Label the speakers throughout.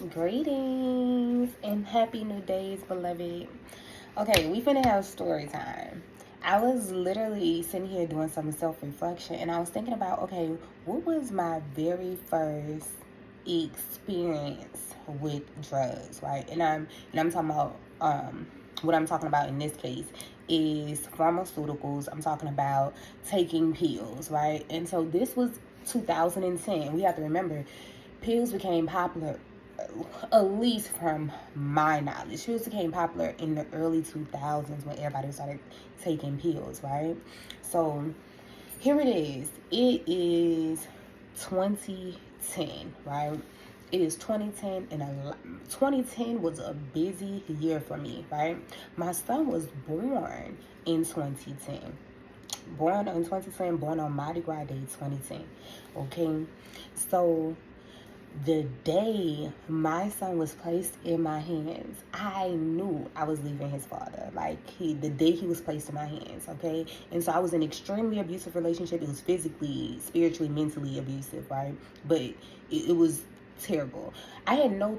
Speaker 1: Greetings and happy new days, beloved. Okay, we finna have story time. I was literally sitting here doing some self reflection and I was thinking about, okay, what was my very first experience with drugs, right? And I'm talking about what I'm talking about in this case is pharmaceuticals. I'm talking about taking pills, right? And so this was 2010. We have to remember pills became popular, at least from my knowledge. Pills became popular in the early 2000s when everybody started taking pills, right? So here it is. It is 2010, right? It is 2010, and 2010 was a busy year for me, right? My son was born in 2010. Born in 2010, born on Mardi Gras Day 2010. Okay, so the day my son was placed in my hands, I knew I was leaving his father. The day he was placed in my hands, okay? And so I was in an extremely abusive relationship. It was physically, spiritually, mentally abusive, right? But it was terrible. I had no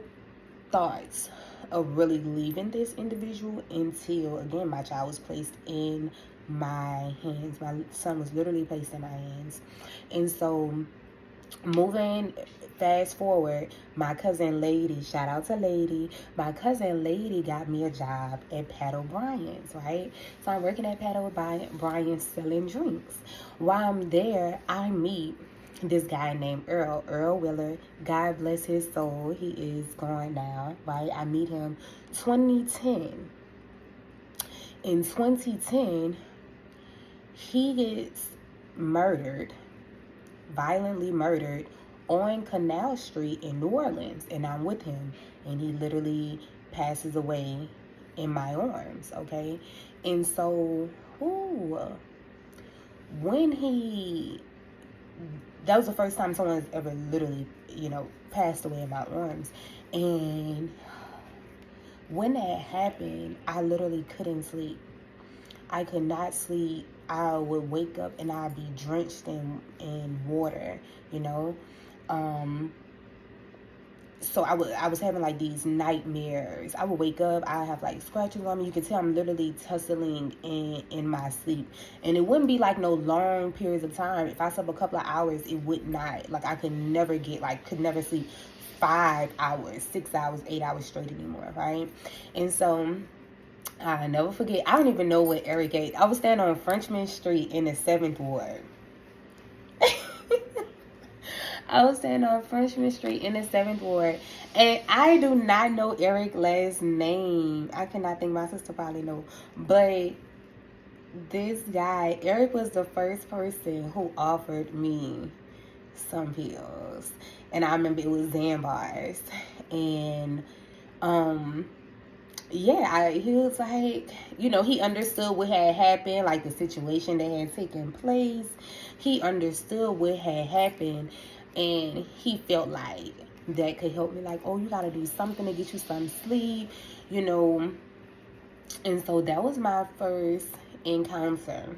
Speaker 1: thoughts of really leaving this individual until, again, my child was placed in my hands. My son was literally placed in my hands. And so moving fast forward, my cousin Lady, shout out to Lady, my cousin Lady got me a job at Pat O'Brien's, right? So I'm working at Pat O'Brien's selling drinks. While I'm there, I meet this guy named Earl Willer. God bless his soul. He is gone now, right? I meet him 2010. In 2010, he gets murdered, violently murdered on Canal Street in New Orleans, and I'm with him, and he literally passes away in my arms, okay? And so, when that was the first time someone's ever literally, passed away in my arms. And when that happened, I literally couldn't sleep. I could not sleep. I would wake up and I'd be drenched in water, you know. So I was having like these nightmares. I would wake up, I have like scratches on me. You can tell I'm literally tussling in my sleep. And it wouldn't be like no long periods of time. If I slept a couple of hours, it would not. Like I could never sleep 5 hours, 6 hours, 8 hours straight anymore, right? And so I never forget. I don't even know what Eric ate. I was standing on Frenchman Street in the 7th Ward. I was standing on Frenchman Street in the 7th Ward. And I do not know Eric's last name. I cannot think. My sister probably know. But this guy, Eric, was the first person who offered me some pills. And I remember it was Xanbars. And, he was like, he understood what had happened, like the situation that had taken place. He understood what had happened, and he felt like that could help me. Like, oh, you gotta do something to get you some sleep, And so that was my first encounter.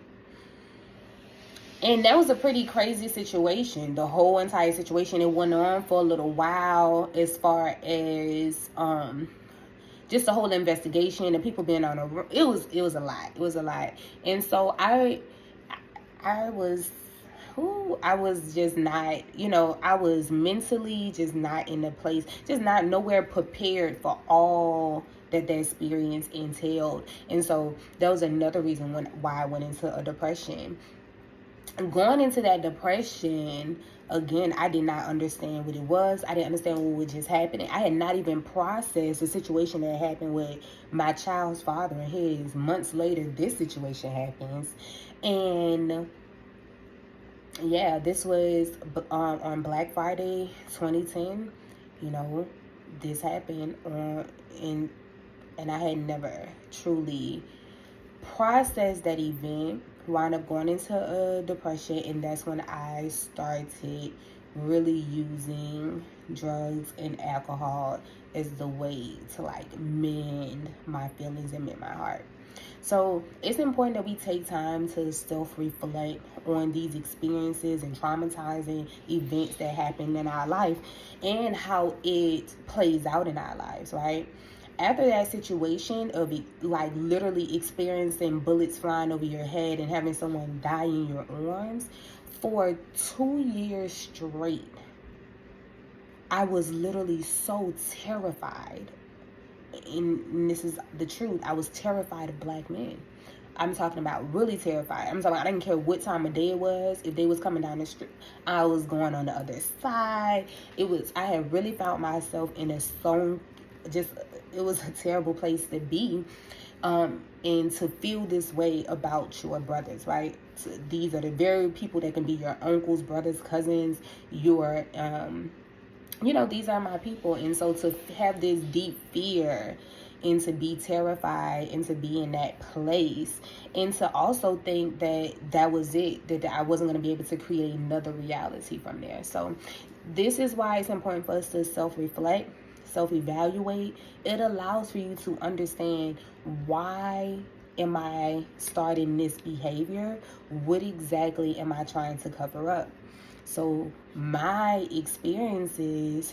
Speaker 1: And that was a pretty crazy situation. The whole entire situation, it went on for a little while as far as just the whole investigation, the people being on it was a lot. It was a lot. And so I was just not, I was mentally just not in the place, just not nowhere prepared for all that experience entailed. And so that was another reason why I went into a depression. Going into that depression, again, I did not understand what it was. I didn't understand what was just happening. I had not even processed the situation that happened with my child's father and his. Months later, this situation happens. And yeah, this was on Black Friday 2010. This happened and I had never truly processed that event. Wound up going into a depression, and that's when I started really using drugs and alcohol as the way to like mend my feelings and mend my heart. So it's important that we take time to self-reflect on these experiences and traumatizing events that happen in our life and how it plays out in our lives, right? After that situation of like literally experiencing bullets flying over your head and having someone die in your arms, for 2 years straight, I was literally so terrified. And this is the truth. I was terrified of black men. I'm talking about really terrified. I'm talking about I didn't care what time of day it was. If they was coming down the street, I was going on the other side. I had really found myself in a zone, just, it was a terrible place to be. And to feel this way about your brothers, right? So these are the very people that can be your uncles, brothers, cousins, your, these are my people. And so to have this deep fear and to be terrified and to be in that place and to also think that that was it, that I wasn't going to be able to create another reality from there. So this is why it's important for us to self-reflect, self-evaluate. It allows for you to understand, why am I starting this behavior? What exactly am I trying to cover up? So my experiences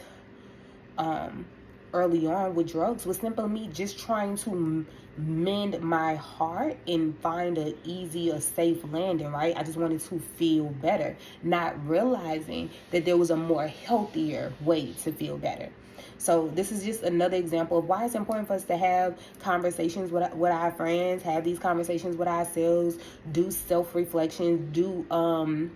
Speaker 1: early on with drugs was simply me just trying to mend my heart and find an easy, a safe landing, right? I just wanted to feel better, not realizing that there was a more healthier way to feel better. So this is just another example of why it's important for us to have conversations with our friends, have these conversations with ourselves, do self-reflection, do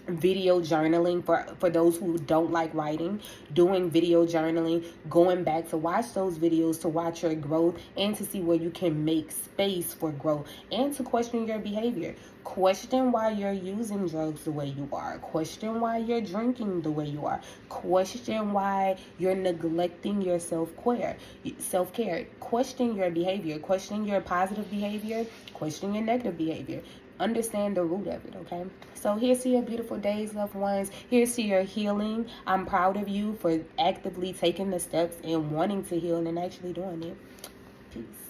Speaker 1: video journaling for those who don't like writing, doing video journaling, going back to watch those videos to watch your growth and to see where you can make space for growth and to question your behavior. Question why you're using drugs the way you are. Question why you're drinking the way you are. Question why you're neglecting your self-care. Question your behavior. Question your positive behavior. Question your negative behavior. Understand the root of it, okay? So here's to your beautiful days, loved ones. Here's to your healing. I'm proud of you for actively taking the steps and wanting to heal and actually doing it. Peace.